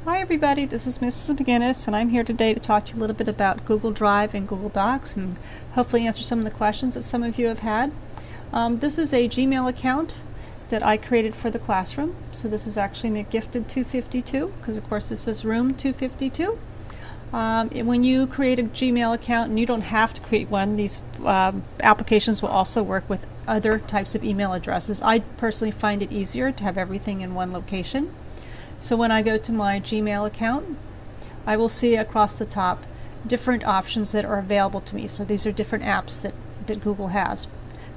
Hi everybody, this is Mrs. McGinnis, and I'm here today to talk to you a little bit about Google Drive and Google Docs and hopefully answer some of the questions that some of you have had. This is a Gmail account that I created for the classroom. So this is actually McGifted 252 because of course this is room 252. When you create a Gmail account, and you don't have to create one, these applications will also work with other types of email addresses. I personally find it easier to have everything in one location. So when I go to my Gmail account, I will see across the top different options that are available to me. So these are different apps that Google has.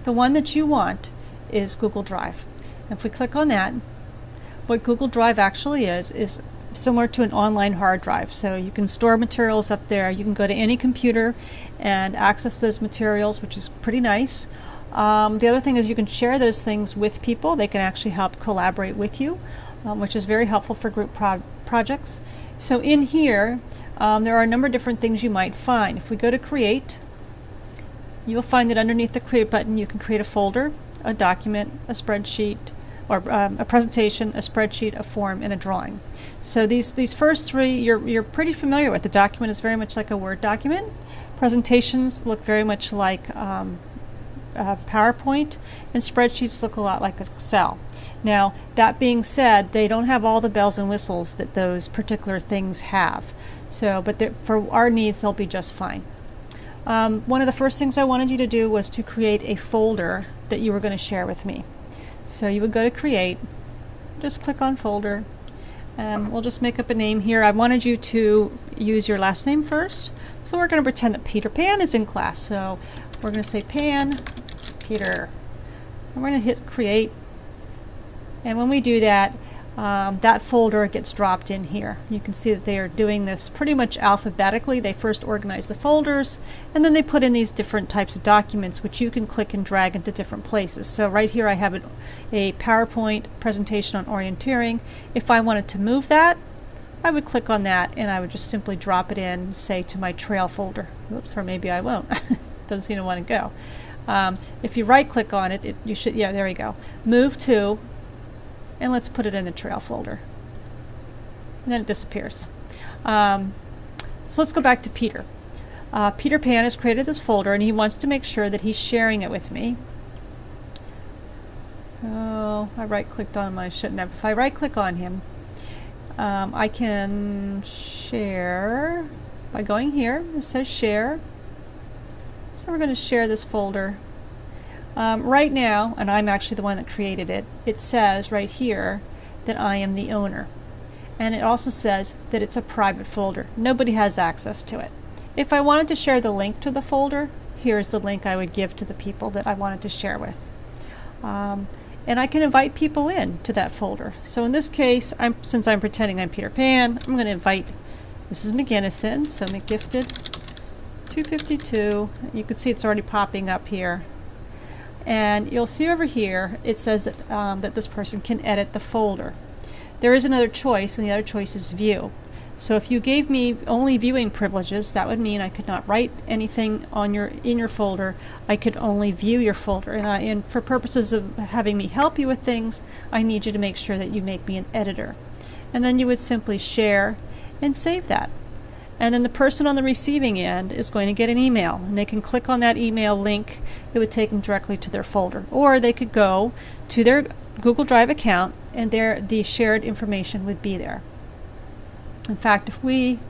The one that you want is Google Drive. If we click on that, what Google Drive actually is similar to an online hard drive. So you can store materials up there. You can go to any computer and access those materials, which is pretty nice. The other thing is you can share those things with people. They can actually help collaborate with you, which is very helpful for group projects. So in here, there are a number of different things you might find. If we go to Create, you'll find that underneath the Create button, you can create a folder, a document, a spreadsheet, or a presentation, a spreadsheet, a form, and a drawing. So these first three you're pretty familiar with. The document is very much like a Word document. Presentations look very much like PowerPoint, and spreadsheets look a lot like Excel. Now, that being said, they don't have all the bells and whistles that those particular things have. So, but for our needs, they'll be just fine. One of the first things I wanted you to do was to create a folder that you were going to share with me. So you would go to Create, just click on Folder, and we'll just make up a name here. I wanted you to use your last name first. So we're going to pretend that Peter Pan is in class. So we're going to say Pan Peter. And we're going to hit Create. And when we do that, that folder gets dropped in here. You can see that they are doing this pretty much alphabetically. They first organize the folders, and then they put in these different types of documents, which you can click and drag into different places. So right here I have a PowerPoint presentation on orienteering. If I wanted to move that, I would click on that, and I would just simply drop it in, say, to my trail folder. Oops, or maybe I won't. Doesn't seem to want to go. If you right-click on it, you should, yeah, there you go. Move to, and let's put it in the trail folder. And then it disappears. So let's go back to Peter. Peter Pan has created this folder, and he wants to make sure that he's sharing it with me. Oh, I right-clicked on him. I shouldn't have. If I right-click on him, I can share by going here. It says Share. So we're going to share this folder. Right now, and I'm actually the one that created it, it says right here that I am the owner. And it also says that it's a private folder. Nobody has access to it. If I wanted to share the link to the folder, here's the link I would give to the people that I wanted to share with. And I can invite people in to that folder. So in this case, since I'm pretending I'm Peter Pan, I'm going to invite Mrs. McGinnis in. So McGifted 252. You can see it's already popping up here. And you'll see over here, it says that this person can edit the folder. There is another choice, and the other choice is View. So if you gave me only viewing privileges, that would mean I could not write anything in your folder. I could only view your folder. And for purposes of having me help you with things, I need you to make sure that you make me an editor. And then you would simply share and save that. And then the person on the receiving end is going to get an email, and they can click on that email link. It would take them directly to their folder. Or they could go to their Google Drive account, and the shared information would be there. In fact, if we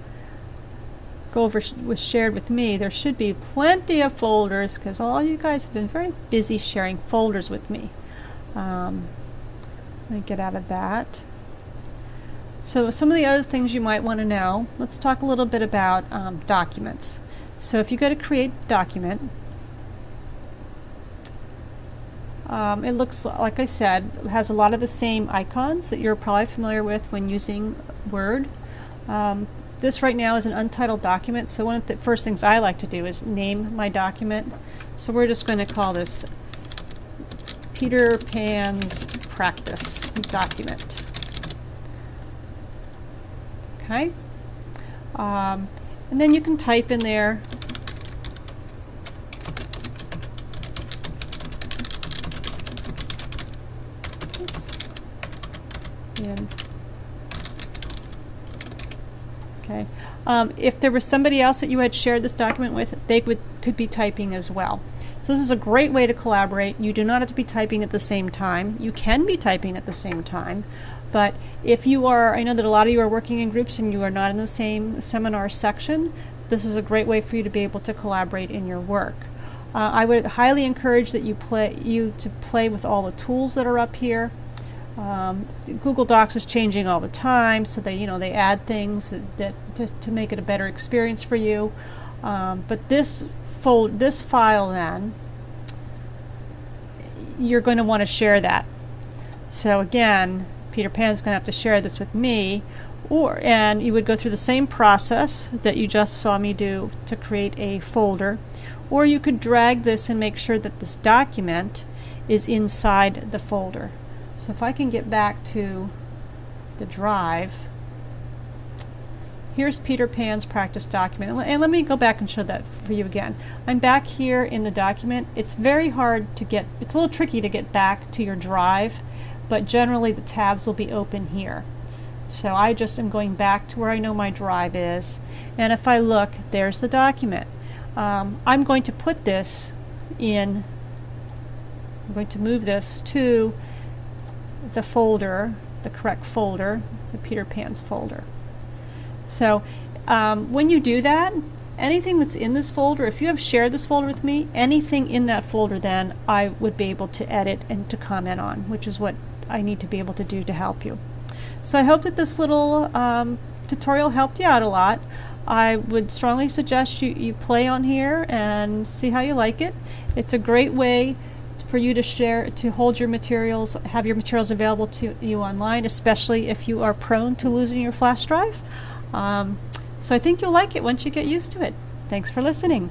go over with Shared with Me, there should be plenty of folders because all you guys have been very busy sharing folders with me. Let me get out of that. So some of the other things you might want to know, let's talk a little bit about documents. So if you go to Create Document, it looks, like I said, it has a lot of the same icons that you're probably familiar with when using Word. This right now is an untitled document, so one of the first things I like to do is name my document. So we're just going to call this Peter Pan's Practice Document. Okay, and then you can type in there in Okay. If there was somebody else that you had shared this document with, they could be typing as well. So this is a great way to collaborate. You do not have to be typing at the same time. You can be typing at the same time, but if you are, I know that a lot of you are working in groups and you are not in the same seminar section, this is a great way for you to be able to collaborate in your work. I would highly encourage that you play with all the tools that are up here. Google Docs is changing all the time, so they add things to make it a better experience for you. But this file, then you're going to want to share that. So again, Peter Pan's going to have to share this with me, and you would go through the same process that you just saw me do to create a folder, or you could drag this and make sure that this document is inside the folder. So if I can get back to the drive, here's Peter Pan's practice document. And let me go back and show that for you again. I'm back here in the document. It's very hard to get, it's a little tricky to get back to your drive, but generally the tabs will be open here. So I just am going back to where I know my drive is. And if I look, there's the document. I'm going to put this in, I'm going to move this to the folder, the correct folder, the Peter Pan's folder. So when you do that, anything that's in this folder, if you have shared this folder with me, anything in that folder then I would be able to edit and to comment on, which is what I need to be able to do to help you. So I hope that this little tutorial helped you out a lot. I would strongly suggest you play on here and see how you like it. It's a great way for you to share, to hold your materials, have your materials available to you online, especially if you are prone to losing your flash drive. So I think you'll like it once you get used to it. Thanks for listening.